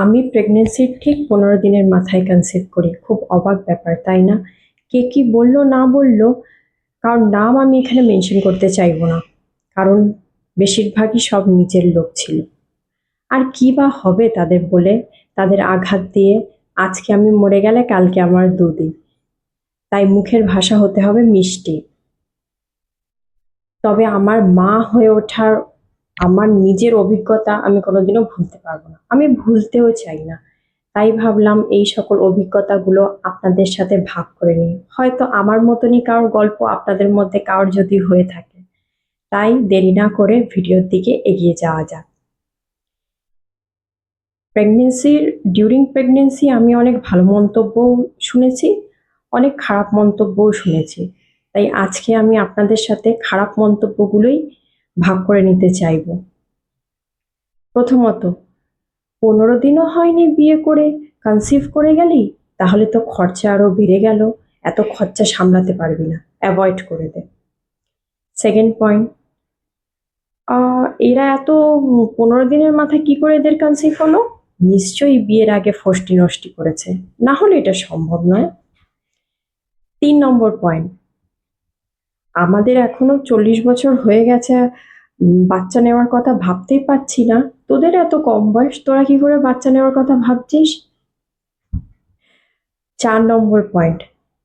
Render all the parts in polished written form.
আমি প্রেগনেন্সির ঠিক 15 দিনের মাথায় কনসিভ করি। খুব অবাক ব্যাপার, তাই না? কে কি বলল না বলল, কারণ নাম আমি এখানে মেনশন করতে চাইবো না, কারণ বেশিরভাগই সব নিজের লোক ছিল। আর কি বা হবে তাদের বলে, তাদের আঘাত দিয়ে আজকে আমি মরে গেলে কালকে আমার দুদিন, তাই মুখের ভাষা হতে হবে মিষ্টি। তবে আমার মা হয়ে ওঠার আমার নিজের অভিজ্ঞতা আমি কোনোদিনও ভুলতে পারবো না, আমি ভুলতেও চাই না। তাই ভাবলাম এই সকল অভিজ্ঞতাগুলো আপনাদের সাথে ভাগ করে নিই। হয়তো আমার মতনই কারোর গল্প আপনাদের মধ্যে কারোর যদি হয়ে থাকে। তাই দেরি না করে ভিডিওর দিকে এগিয়ে যাওয়া যাক। প্রেগনেন্সির ডিউরিং প্রেগনেন্সি আমি অনেক ভালো মন্তব্যও শুনেছি, অনেক খারাপ মন্তব্যও শুনেছি। তাই আজকে আমি আপনাদের সাথে খারাপ মন্তব্যগুলোই ভাগ করে নিতে চাইব। প্রথমত, 15 দিনও হয়নি বিয়ে করে কনসিভ করে গেলি, তাহলে তো খরচা আরো বেড়ে গেল। এত খরচা সামলাতে পারবি না, অ্যাভয়েড করে দে। সেকেন্ড পয়েন্ট, এরা এত 15 দিনের মাথায় কি করে এদের কনসিভ হলো? নিশ্চয়ই বিয়ের আগে ফষ্টি নষ্টি করেছে, না হলে এটা সম্ভব নয়। 3 নম্বর পয়েন্ট, আমাদের এখনো 40 বছর হয়ে গেছে, বাচ্চা নেওয়ার কথা ভাবতেই পারছি না। তোদের এত কম বয়স, তোরা কি করে বাচ্চা নেওয়ার কথা ভাবছিস? 4 নম্বর পয়েন্ট,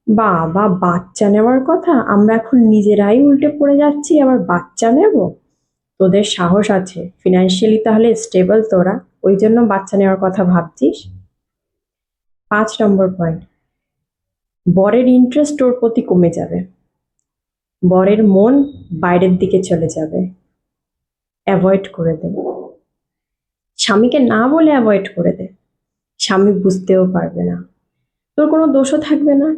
বাবা বাচ্চা নেওয়ার কথা, আমরা এখন নিজেরাই উল্টে পড়ে যাচ্ছি, আবার বাচ্চা নেব? তোদের সাহস আছে, ফিনান্সিয়ালি তাহলে স্টেবল তোরা, ওই জন্য বাচ্চা নেওয়ার কথা ভাবছিস। 5 নম্বর পয়েন্ট, বরের ইন্টারেস্ট তোর প্রতি কমে যাবে, বরের মন বাইরের দিকে চলে যাবে, অ্যাভয়েড করে দে। স্বামীকে না বলে অ্যাভয়েড করে দে, স্বামী বুঝতেও পারবে না, তোর কোনো দোষও থাকবে না।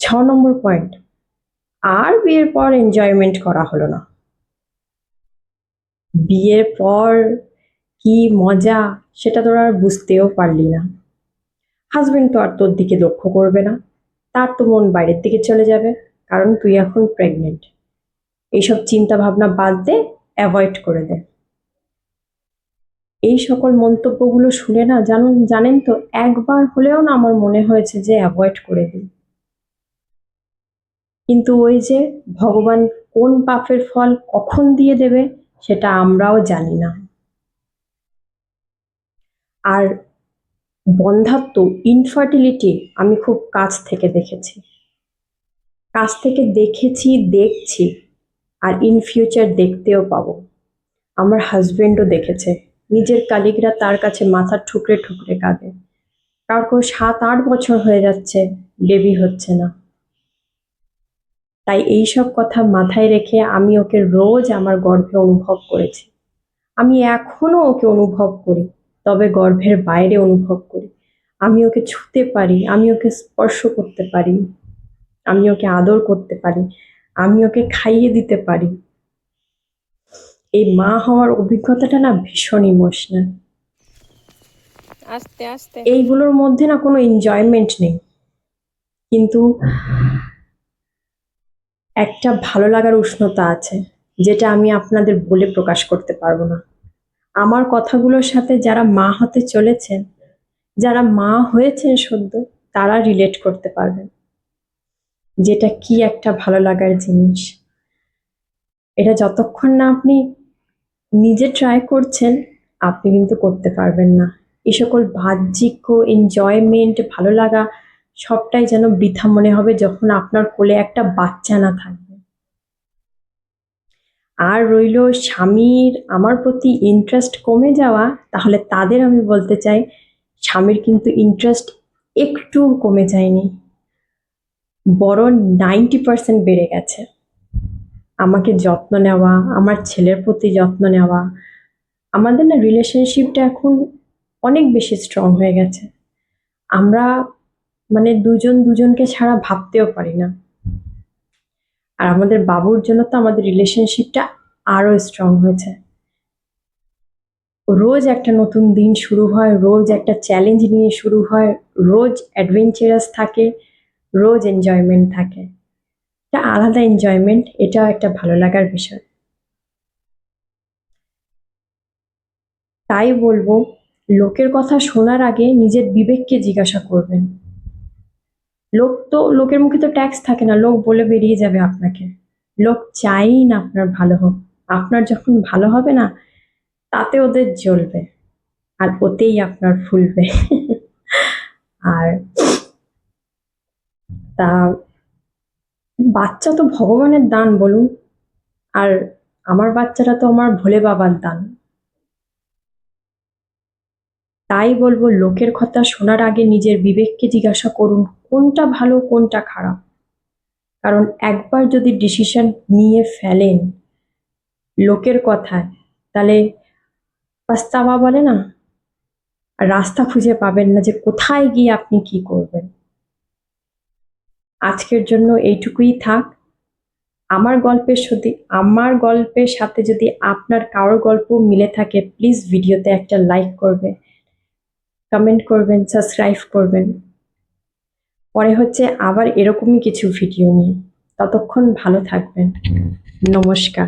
6 নম্বর পয়েন্ট, আর বিয়ের পর এনজয়মেন্ট করা হলো না। বিয়ের পর কি মজা সেটা তোরা আর বুঝতেও পারলি না। হাজবেন্ড তো আর তোর দিকে লক্ষ্য করবে না, তার তো মন বাইরের দিকে চলে যাবে, কারণ তুই এখন প্রেগনেন্ট। এইসব চিন্তা ভাবনা বাদ দে, অ্যাভয়েড করে দে। এই সকল মন্তব্যগুলো শুনে না, জানেন তো, একবার হলেও না আমার মনে হয়েছে যে অ্যাভয়েড করে দিই। কিন্তু ওই যে ভগবান কোন পাপের ফল কখন দিয়ে দেবে সেটা আমরাও জানি না। আর বন্ধ্যাত্ব, ইনফার্টিলিটি আমি খুব কাছ থেকে দেখেছি, দেখছি, আর ইন ফিউচার দেখতেও পাবো। আমার হাজবেন্ডও দেখেছে, নিজের কালিগরা তার কাছে মাথা ঠুকরে ঠুকরে কাঁদে। কাউকে 7-8 বছর হয়ে যাচ্ছে, বেবি হচ্ছে না। তাই এইসব কথা মাথায় রেখে আমি ওকে রোজ আমার গর্ভে অনুভব করেছি। আমি এখনো ওকে অনুভব করি, তবে গর্ভের বাইরে অনুভব করি। আমি ওকে ছুঁতে পারি, আমি ওকে স্পর্শ করতে পারি, আমি ওকে আদর করতে পারি, আমি ওকে খাইয়ে দিতে পারি। এই মা হওয়ার অভিজ্ঞতাটা না ভীষণ ইমোশনাল। আস্তে আস্তে। এইগুলোর মধ্যে না কোনো এনজয়মেন্ট নেই, কিন্তু একটা ভালো লাগার উষ্ণতা আছে, যেটা আমি আপনাদের বলে প্রকাশ করতে পারবো না। আমার কথাগুলোর সাথে যারা মা হতে চলেছেন, যারা মা হয়েছেন সদ্য, তারা রিলেট করতে পারবেন যেটা কি একটা ভালো লাগার জিনিস। এটা যতক্ষণ না আপনি নিজে ট্রাই করছেন, আপনি কিন্তু করতে পারবেন না। এই সকল বাহ্যিক এনজয়মেন্ট, ভালো লাগা সবটাই যেন বৃথা মনে হবে যখন আপনার কোলে একটা বাচ্চা না থাকবে। আর রইল স্বামীর আমার প্রতি ইন্টারেস্ট কমে যাওয়া, তাহলে তাদের আমি বলতে চাই, স্বামীর কিন্তু ইন্টারেস্ট একটু কমে যায়নি, বরং 90% বেড়ে গেছে। আমাকে যত্ন নেওয়া, আমার ছেলের প্রতি যত্ন নেওয়া, আমাদের না রিলেশনশিপটা এখন অনেক বেশি স্ট্রং হয়ে গেছে। আমরা মানে দুজন দুজনকে ছাড়া ভাবতেও পারি না। আর আমাদের বাবুর জন্য তো আমাদের রিলেশনশিপটা আরো স্ট্রং হয়েছে। রোজ একটা নতুন দিন শুরু হয়, রোজ একটা চ্যালেঞ্জ নিয়ে শুরু হয়, রোজ অ্যাডভেঞ্চারাস থাকে, রোজ এনজয়মেন্ট থাকে। এটা আলাদা এনজয়মেন্ট, এটাও একটা ভালো লাগার বিষয়। তাই বলবো, লোকের কথা শোনার আগে নিজের বিবেককে জিজ্ঞাসা করবেন। লোকের মুখে তো ট্যাক্স থাকে না, লোক বলে বেরিয়ে যাবে আপনাকে। লোক চায়ই না আপনার ভালো হোক। আপনার যখন ভালো হবে না, তাতে ওদের জ্বলবে, আর ওতেই আপনার ফুলবে। আর তা বাচ্চা তো ভগবানের দান বলুন, আর আমার বাচ্চারা তো আমার ভোলে বাবার দান। তাই বলবো, লোকের কথা শোনার আগে নিজের বিবেককে জিজ্ঞাসা করুন কোনটা ভালো কোনটা খারাপ। কারণ একবার যদি ডিসিশন নিয়ে ফেলেন লোকের কথায়, তাহলে পাস্তাবা বলে না, আর রাস্তা খুঁজে পাবেন না যে কোথায় গিয়ে আপনি কি করবেন। আজকের জন্য এইটুকুই থাক। আমার গল্পের সাথে যদি আপনার কারোর গল্প মিলে থাকে, প্লিজ ভিডিওতে একটা লাইক করবে, কমেন্ট করবেন, সাবস্ক্রাইব করবেন। পরে হচ্ছে আবার এরকমই কিছু ভিডিও নিয়ে। ততক্ষণ ভালো থাকবেন। নমস্কার।